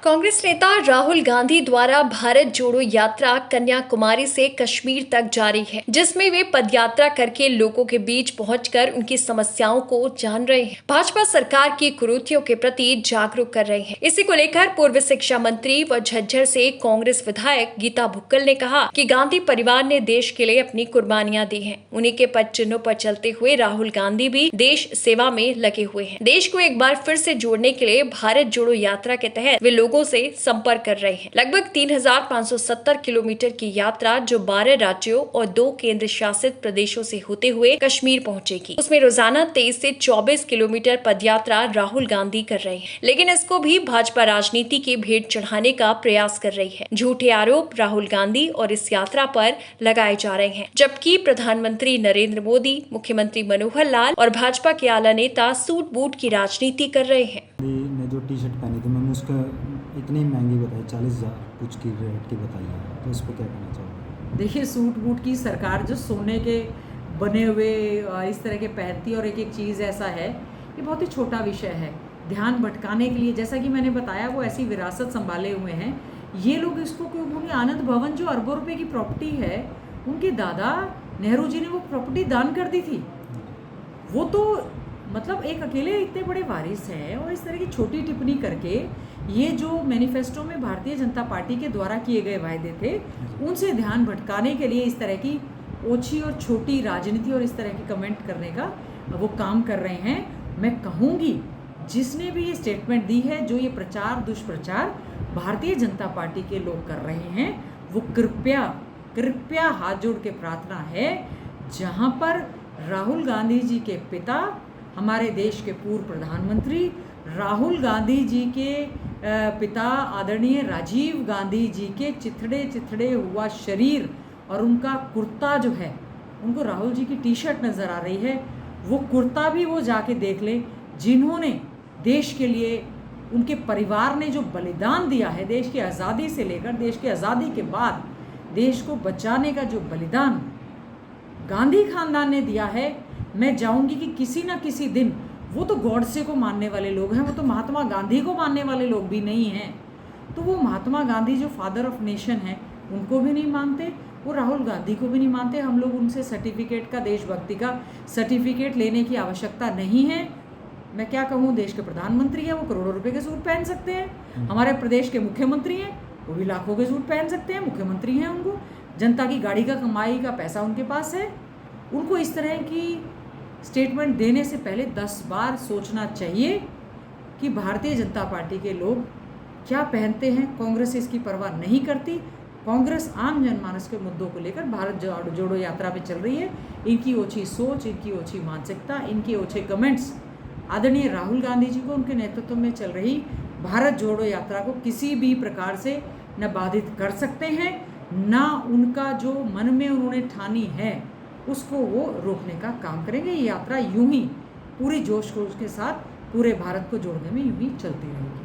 कांग्रेस नेता राहुल गांधी द्वारा भारत जोड़ो यात्रा कन्याकुमारी से कश्मीर तक जारी है, जिसमें वे पदयात्रा करके लोगों के बीच पहुंचकर उनकी समस्याओं को जान रहे हैं, भाजपा सरकार की कुरीतियों के प्रति जागरूक कर रहे हैं। इसी को लेकर पूर्व शिक्षा मंत्री व झज्जर से कांग्रेस विधायक गीता भुक्कल ने कहा कि गांधी परिवार ने देश के लिए अपनी कुर्बानियां दी हैं। उन्हीं के पद चिन्हों पर चलते हुए राहुल गांधी भी देश सेवा में लगे हुए हैं। देश को एक बार फिर से जोड़ने के लिए भारत जोड़ो यात्रा के तहत वे लोगों से संपर्क कर रहे हैं। लगभग 3,570 किलोमीटर की यात्रा जो 12 राज्यों और 2 केंद्र शासित प्रदेशों से होते हुए कश्मीर पहुंचेगी। उसमें रोजाना 23 से 24 किलोमीटर पदयात्रा राहुल गांधी कर रहे हैं, लेकिन इसको भी भाजपा राजनीति की भेंट चढ़ाने का प्रयास कर रही है। झूठे आरोप राहुल गांधी और इस यात्रा पर लगाए जा रहे हैं, जबकि प्रधानमंत्री नरेंद्र मोदी, मुख्यमंत्री मनोहर लाल और भाजपा के आला नेता सूट बूट की राजनीति कर रहे हैं। ने जो टी शर्ट पहनी थी मैंने उसका इतनी महंगी बताई, 40,000 कुछ की रेट की बताई है, तो उस पर क्या कहना चाहोगे? देखिए, सूट बूट की सरकार जो सोने के बने हुए इस तरह के पहनती और एक एक चीज़ ऐसा है, ये बहुत ही छोटा विषय है। ध्यान भटकाने के लिए, जैसा कि मैंने बताया, वो ऐसी विरासत संभाले हुए हैं ये लोग। इसको क्योंकि आनंद भवन जो अरबों रुपए की प्रॉपर्टी है, उनके दादा नेहरू जी ने वो प्रॉपर्टी दान कर दी थी। वो तो मतलब एक अकेले इतने बड़े वारिस हैं, और इस तरह की छोटी टिप्पणी करके ये जो मैनिफेस्टो में भारतीय जनता पार्टी के द्वारा किए गए वायदे थे, उनसे ध्यान भटकाने के लिए इस तरह की ओछी और छोटी राजनीति और इस तरह की कमेंट करने का वो काम कर रहे हैं। मैं कहूँगी, जिसने भी ये स्टेटमेंट दी है, जो ये प्रचार दुष्प्रचार भारतीय जनता पार्टी के लोग कर रहे हैं, वो कृपया हाथ जोड़ के प्रार्थना है, जहाँ पर राहुल गांधी जी के पिता, हमारे देश के पूर्व प्रधानमंत्री राहुल गांधी जी के पिता आदरणीय राजीव गांधी जी के चिथड़े हुआ शरीर और उनका कुर्ता जो है, उनको राहुल जी की टी शर्ट नज़र आ रही है, वो कुर्ता भी वो जाके देख लें, जिन्होंने देश के लिए, उनके परिवार ने जो बलिदान दिया है, देश की आज़ादी से लेकर देश की आज़ादी के बाद देश को बचाने का जो बलिदान गांधी खानदान ने दिया है। मैं चाहूँगी कि किसी ना किसी दिन, वो तो गॉडसे को मानने वाले लोग हैं, वो तो महात्मा गांधी को मानने वाले लोग भी नहीं हैं, तो वो महात्मा गांधी जो फादर ऑफ नेशन हैं, उनको भी नहीं मानते, वो राहुल गांधी को भी नहीं मानते। हम लोग उनसे सर्टिफिकेट का, देशभक्ति का सर्टिफिकेट लेने की आवश्यकता नहीं है। मैं क्या कहूँ, देश के प्रधानमंत्री हैं, वो करोड़ों रुपए के सूट पहन सकते हैं। हमारे प्रदेश के मुख्यमंत्री हैं, वो भी लाखों के सूट पहन सकते हैं, मुख्यमंत्री हैं, उनको जनता की गाड़ी का, कमाई का पैसा उनके पास है। उनको इस तरह की स्टेटमेंट देने से पहले 10 बार सोचना चाहिए कि भारतीय जनता पार्टी के लोग क्या पहनते हैं। कांग्रेस इसकी परवाह नहीं करती। कांग्रेस आम जनमानस के मुद्दों को लेकर भारत जोड़ो यात्रा पे चल रही है। इनकी ओछी सोच, इनकी ओछी मानसिकता, इनके ओछे कमेंट्स आदरणीय राहुल गांधी जी को, उनके नेतृत्व में चल रही भारत जोड़ो यात्रा को किसी भी प्रकार से न बाधित कर सकते हैं, ना उनका जो मन में उन्होंने ठानी है उसको वो रोकने का काम करेंगे। ये यात्रा यूं ही पूरी जोश खरोश के साथ पूरे भारत को जोड़ने में यूं ही चलती रहेगी।